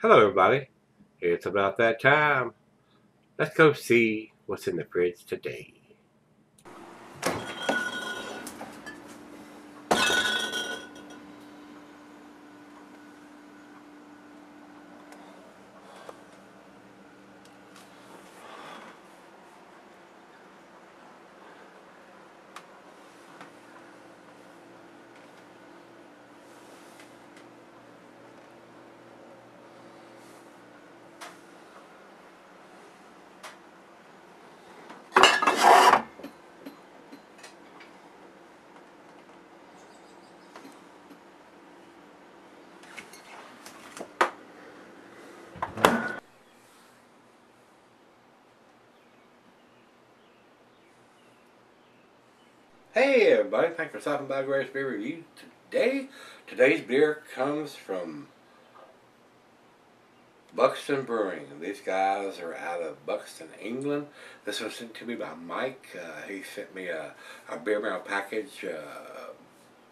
Hello, everybody. It's about that time. Let's go see what's in the fridge today. Hey, everybody. Thanks for stopping by Gregsbeerreviews today. Today's beer comes from Buxton Brewing. These guys are out of Buxton, England. This was sent to me by Mike. He sent me a beer barrel package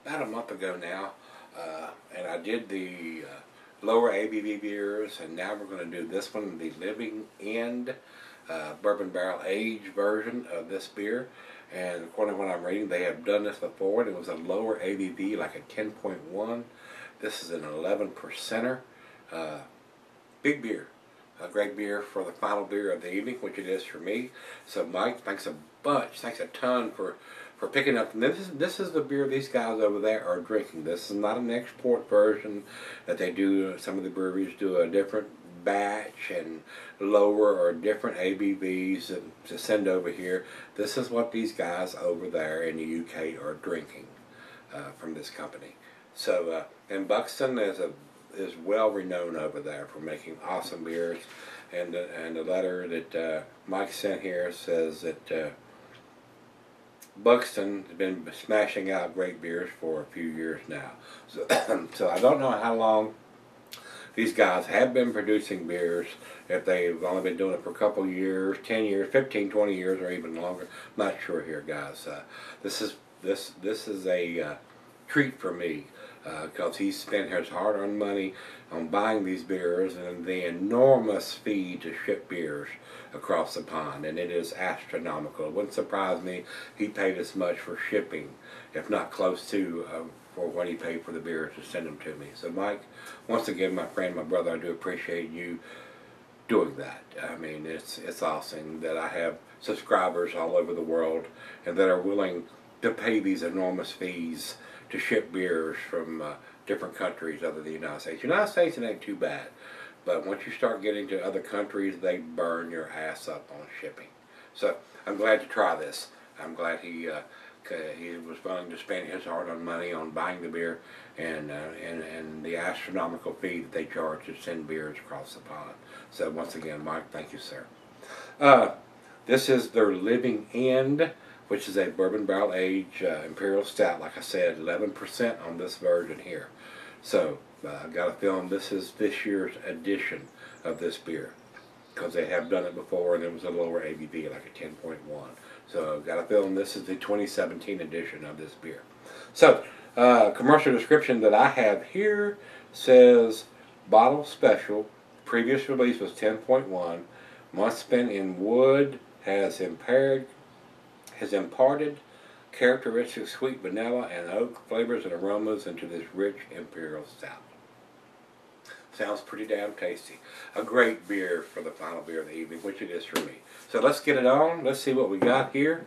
about a month ago now. And I did the lower ABV beers, and now we're going to do this one, the Living End bourbon barrel aged version of this beer. And according to what I'm reading, they have done this before, and it was a lower ABV, like a 10.1. This is an 11%er. Big beer. A great beer for the final beer of the evening, which it is for me. So Mike, thanks a bunch. Thanks a ton for picking up. And this is the beer these guys over there are drinking. This is not an export version that they do. Some of the breweries do a different batch and lower or different ABVs to send over here. This is what these guys over there in the UK are drinking from this company. So and Buxton is well renowned over there for making awesome beers. And the letter that Mike sent here says that Buxton has been smashing out great beers for a few years now. So, so I don't know how long these guys have been producing beers, if they've only been doing it for a couple of years, 10 years, 15, 20 years, or even longer. I'm not sure here, guys. This is a treat for me because he spent his hard-earned money on buying these beers and the enormous fee to ship beers across the pond, and it is astronomical. It wouldn't surprise me he paid as much for shipping, if not close to, for what he paid for the beers to send them to me. So Mike, once again, my friend, my brother, I do appreciate you doing that. I mean, it's awesome that I have subscribers all over the world and that are willing to pay these enormous fees to ship beers from different countries other than the United States. United States, it ain't too bad. But once you start getting to other countries, they burn your ass up on shipping. So I'm glad to try this. I'm glad he was willing to spend his hard-earned money on buying the beer and the astronomical fee that they charge to send beers across the pond. So once again, Mike, thank you, sir. This is their Living End, which is a bourbon barrel aged imperial stout. Like I said, 11% on this version here. So I've got a feeling this is this year's edition of this beer, because they have done it before and it was a lower ABV, like a 10.1. So I've got a feeling this is the 2017 edition of this beer. So commercial description that I have here says bottle special. Previous release was 10.1. Month spent in wood has imparted characteristic sweet vanilla and oak flavors and aromas into this rich imperial stout. Sounds pretty damn tasty. A great beer for the final beer of the evening, which it is for me. So let's get it on. Let's see what we got here.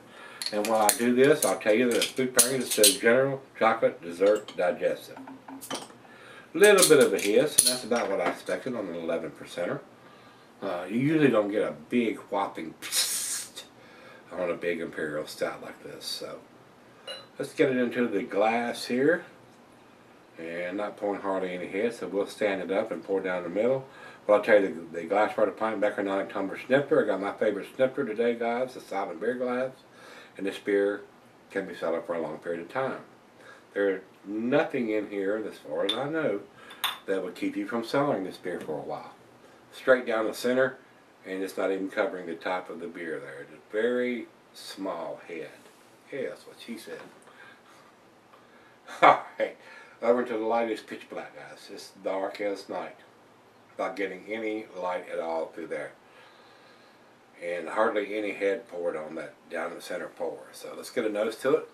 And while I do this, I'll tell you that the food pairing says General Chocolate Dessert Digestive. Little bit of a hiss, and that's about what I expected on an 11%er. You usually don't get a big whopping on a big imperial stout like this. So let's get it into the glass here. And not pouring hardly any hits, so we'll stand it up and pour down the middle. But I'll tell you, the glass for the pint Becker 9 tumbler snifter. I got my favorite snifter today, guys, the silent beer glass. And this beer can be set up for a long period of time. There's nothing in here, as far as I know, that would keep you from selling this beer for a while. Straight down the center, and it's not even covering the top of the beer there. It's a very small head. Yeah, that's what she said. Alright, over to the light. Is pitch black, guys. It's dark as night. without getting any light at all through there. And hardly any head poured on that down in the center pour. So let's get a nose to it.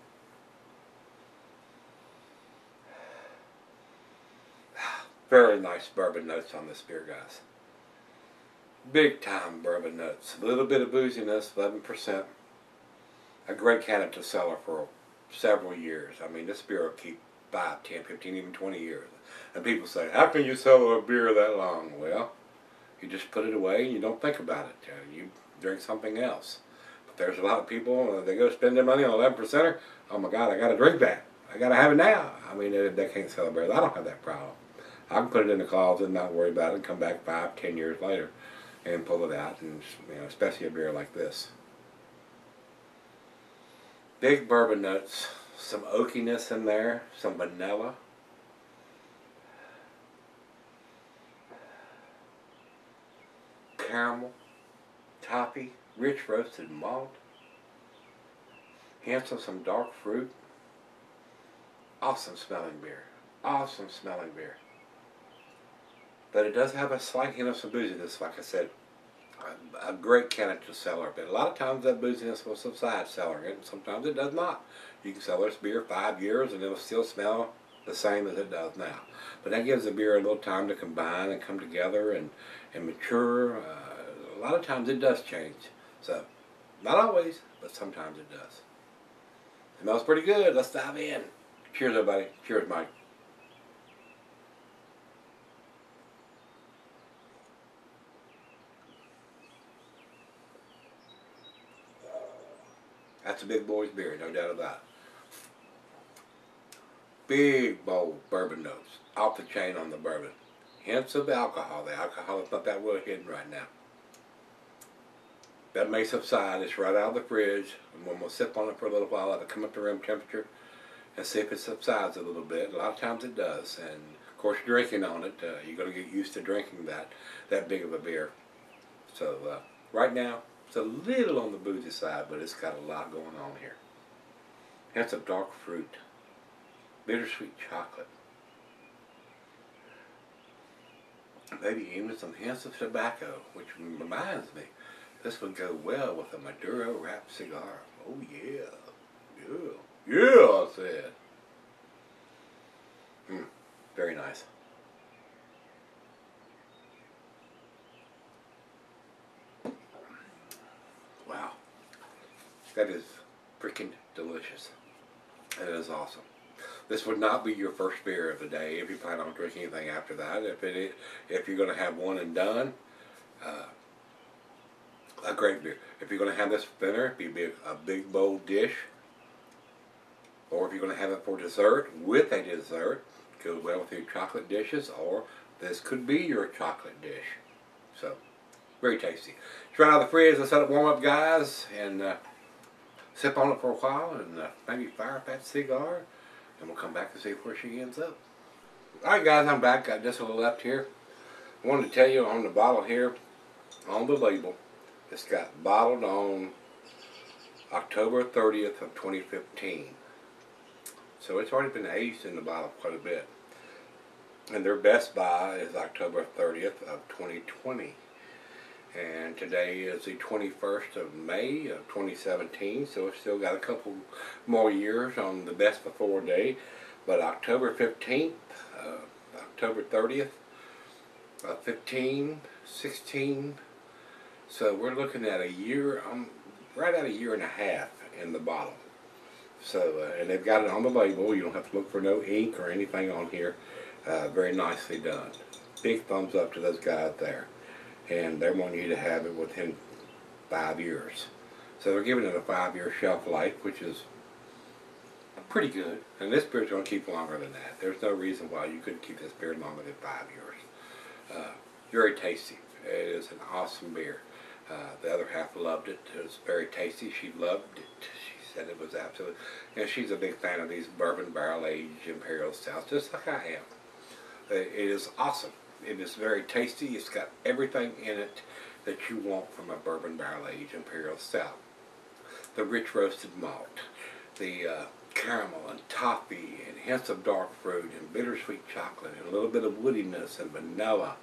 Very nice bourbon notes on this beer, guys. Big time bourbon notes. A little bit of booziness, 11%. A great candidate cellar for several years. I mean, this beer will keep 5, 10, 15, even 20 years. And people say, how can you sell a beer that long? Well, you just put it away and you don't think about it. You drink something else. But there's a lot of people, they go spend their money on 11%er. Oh my God, I got to drink that. I got to have it now. I mean, they can't sell beers. I don't have that problem. I can put it in the closet and not worry about it and come back 5, 10 years later and pull it out, and especially a beer like this. Big bourbon notes, some oakiness in there, some vanilla. Caramel, toffee, rich roasted malt, hints of some dark fruit. Awesome smelling beer. Awesome smelling beer. But it does have a slight hint of some booziness, like I said. A great candidate cellar. But a lot of times that booziness will subside cellaring it, and sometimes it does not. You can sell this beer 5 years and it'll still smell the same as it does now. But that gives the beer a little time to combine and come together and mature. A lot of times it does change. So, not always, but sometimes it does. It smells pretty good. Let's dive in. Cheers, everybody. Cheers, Mike. That's a big boy's beer, no doubt about it. Big, bold bourbon notes. Off the chain on the bourbon. Hints of alcohol. The alcohol is not that well hidden right now. That may subside. It's right out of the fridge. And when we'll sip on it for a little while, it'll come up to room temperature and see if it subsides a little bit. A lot of times it does. And of course, drinking on it, you're going to get used to drinking that big of a beer. So right now, it's a little on the boozy side, but it's got a lot going on here. Hints of dark fruit, bittersweet chocolate, maybe even some hints of tobacco, which reminds me, this would go well with a Maduro wrapped cigar. Oh yeah, yeah, I said. Very nice. Wow, that is freaking delicious. It is awesome. This would not be your first beer of the day if you plan on drinking anything after that. If you're going to have one and done, a great beer. If you're going to have this for dinner, it'd be a big bold dish. Or if you're going to have it for dessert, with a dessert, goes well with your chocolate dishes, or this could be your chocolate dish. So, very tasty. It's right out of the fridge. Let's let it warm up, guys, and sip on it for a while, and maybe fire up that cigar, and we'll come back and see where she ends up. Alright, guys, I'm back. Got just a little left here. I wanted to tell you on the bottle here, on the label, it's got bottled on October 30th of 2015. So it's already been aged in the bottle quite a bit. And their best buy is October 30th of 2020. And today is the 21st of May of 2017, so it's still got a couple more years on the best before day. But October 15th, October 30th, 15, 16, so we're looking at a year, right at a year and a half in the bottle. So, and they've got it on the label. You don't have to look for no ink or anything on here. Very nicely done. Big thumbs up to those guys there. And they want you to have it within 5 years. So they're giving it a 5-year shelf life, which is pretty good. And this beer's going to keep longer than that. There's no reason why you couldn't keep this beer longer than 5 years. Very tasty. It is an awesome beer. The other half loved it. It was very tasty. She loved it. She said it was absolute. And she's a big fan of these bourbon barrel-aged imperial stouts, just like I am. It is awesome. It is very tasty. It's got everything in it that you want from a bourbon barrel-aged imperial stout. The rich roasted malt, the caramel and toffee and hints of dark fruit and bittersweet chocolate and a little bit of woodiness and vanilla.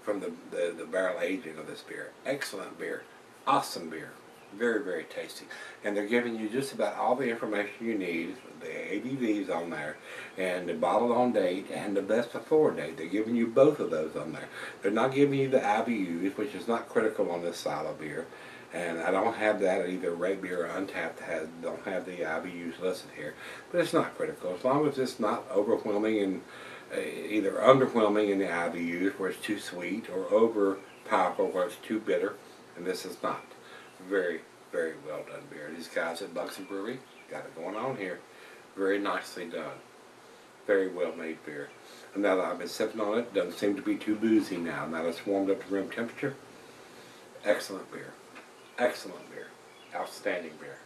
from the barrel aging of this beer. Excellent beer. Awesome beer. Very, very tasty. And they're giving you just about all the information you need, the ABVs on there, and the bottle on date, and the best before date. They're giving you both of those on there. They're not giving you the IBUs, which is not critical on this style of beer. And I don't have that, either Rate Beer or Untapped don't have the IBUs listed here. But it's not critical. As long as it's not overwhelming and either underwhelming in the IBUs where it's too sweet, or over powerful where it's too bitter, and this is not. Very, very well done beer. These guys at Buxton Brewing got it going on here. Very nicely done. Very well made beer. And now that I've been sipping on it, doesn't seem to be too boozy now. Now that it's warmed up to room temperature. Excellent beer. Excellent beer. Outstanding beer.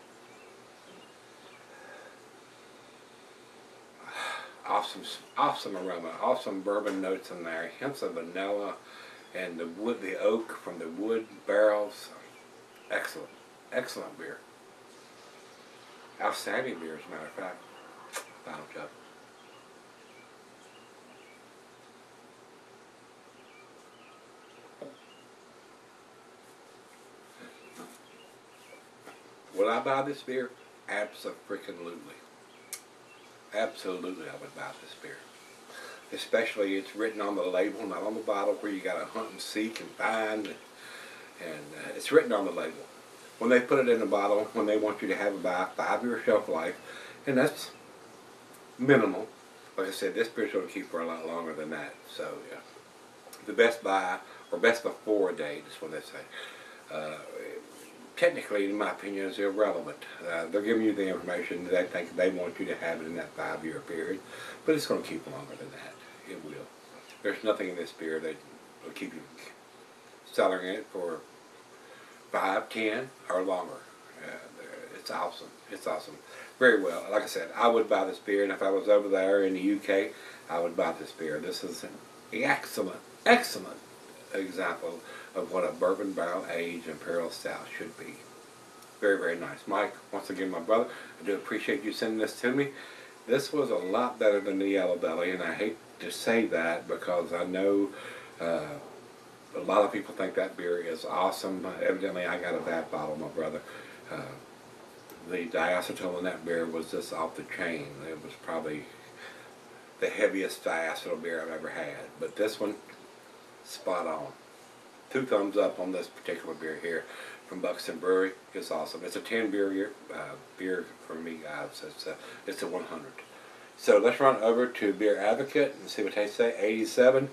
Awesome aroma. Awesome bourbon notes in there. Hints of vanilla and the wood, the oak from the wood barrels. Excellent. Excellent beer. Outstanding beer, as a matter of fact. Final cup. Would I buy this beer? Abso-freaking-lutely. Absolutely I would buy this beer. Especially it's written on the label, not on the bottle, where you got to hunt and seek and find. And it's written on the label. When they put it in the bottle, when they want you to have about a 5-year shelf life, and that's minimal. Like I said, this beer's going to keep for a lot longer than that. So, yeah. The best buy, or best before date is what they say. Technically, in my opinion, is irrelevant. They're giving you the information they think they want you to have it in that 5-year period, but it's going to keep longer than that. It will. There's nothing in this beer that will keep you selling it for 5, 10, or longer. It's awesome. It's awesome. Very well. Like I said, I would buy this beer, and if I was over there in the UK, I would buy this beer. This is an excellent, excellent example of what a bourbon barrel aged imperial stout should be. Very, very nice. Mike, once again, my brother, I do appreciate you sending this to me. This was a lot better than the Yellow Belly, and I hate to say that because I know a lot of people think that beer is awesome. Evidently, I got a bad bottle, my brother. The diacetyl in that beer was just off the chain. It was probably the heaviest diacetyl beer I've ever had. But this one, spot on. 2 thumbs up on this particular beer here from Buxton Brewing. It's awesome. It's a 10 beer for me, guys. It's a 100. So let's run over to Beer Advocate and see what they say. 87.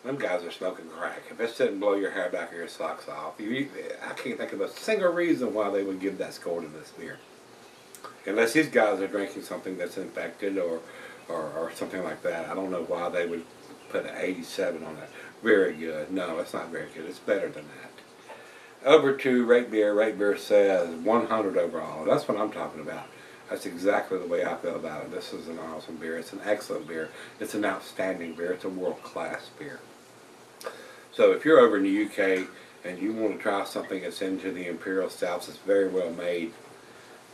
Them guys are smoking crack. If it didn't blow your hair back or your socks off, I can't think of a single reason why they would give that score to this beer. Unless these guys are drinking something that's infected or something like that. I don't know why they would put an 87 on that. Very good. No, it's not very good. It's better than that. Over to Rate Beer. Rate Beer says 100 overall. That's what I'm talking about. That's exactly the way I feel about it. This is an awesome beer. It's an excellent beer. It's an outstanding beer. It's a world-class beer. So if you're over in the UK and you want to try something that's into the imperial stouts, it's very well made,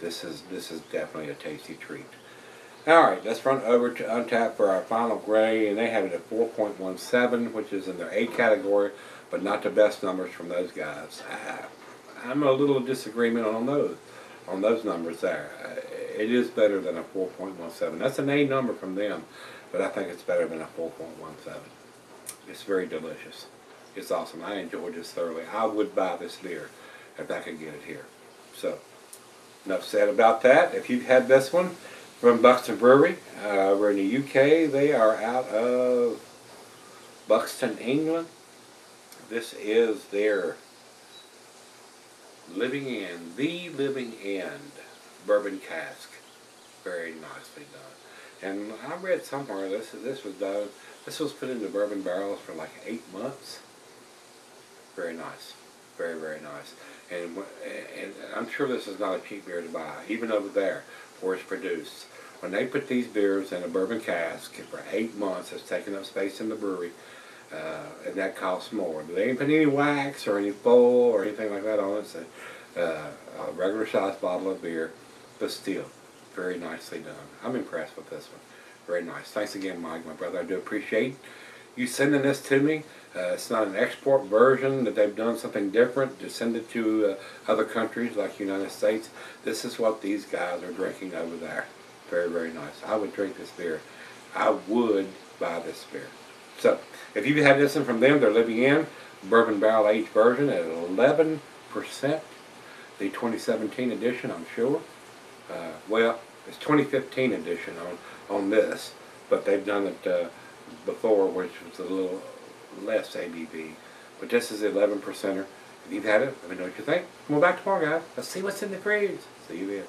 this is definitely a tasty treat. Alright, let's run over to Untapped for our final grade, and they have it at 4.17, which is in their A category, but not the best numbers from those guys. I'm a little disagreement on those numbers there. It is better than a 4.17. That's an A number from them, but I think it's better than a 4.17. It's very delicious. It's awesome. I enjoyed this thoroughly. I would buy this beer if I could get it here. So, enough said about that. If you've had this one from Buxton Brewing, over in the UK, they are out of Buxton, England. This is their the Living End bourbon cask. Very nicely done. And I read somewhere this was put into bourbon barrels for like 8 months. Very nice. Very, very nice. And I'm sure this is not a cheap beer to buy, even over there where it's produced. When they put these beers in a bourbon cask for 8 months, it's taking up space in the brewery, and that costs more. They ain't put any wax or any foil or anything like that on it. It's a regular sized bottle of beer, but still, very nicely done. I'm impressed with this one. Very nice. Thanks again, Mike, my brother. I do appreciate you sending this to me. It's not an export version that they've done something different to send it to other countries like the United States. This is what these guys are drinking over there. Very, very nice. I would drink this beer. I would buy this beer. So, if you've had this one from them, they're living in bourbon barrel aged version at 11%. The 2017 edition, I'm sure. Well, it's 2015 edition on this, but they've done it before, which was a little less ABV. But this is 11%er. If you've had it, let me know what you think. Come on back tomorrow, guys. Let's see what's in the fridge. See you then.